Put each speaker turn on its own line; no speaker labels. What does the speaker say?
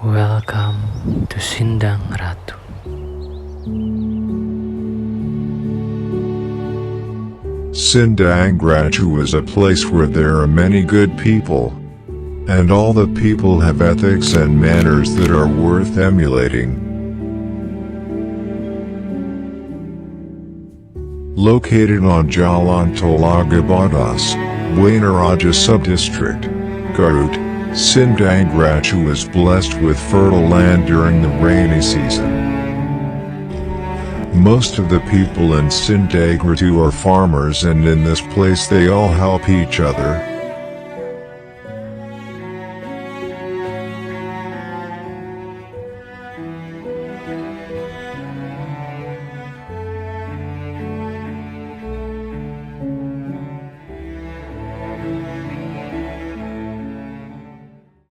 Welcome to Sindangratu.
Sindangratu is a place where there are many good people, and all the people have ethics and manners that are worth emulating. Located on Jalan Tolaga Batas, Wanaraja Subdistrict, Garut, Sindangratu is blessed with fertile land during the rainy season. Most of the people in Sindangratu are farmers, and in this place they all help each other,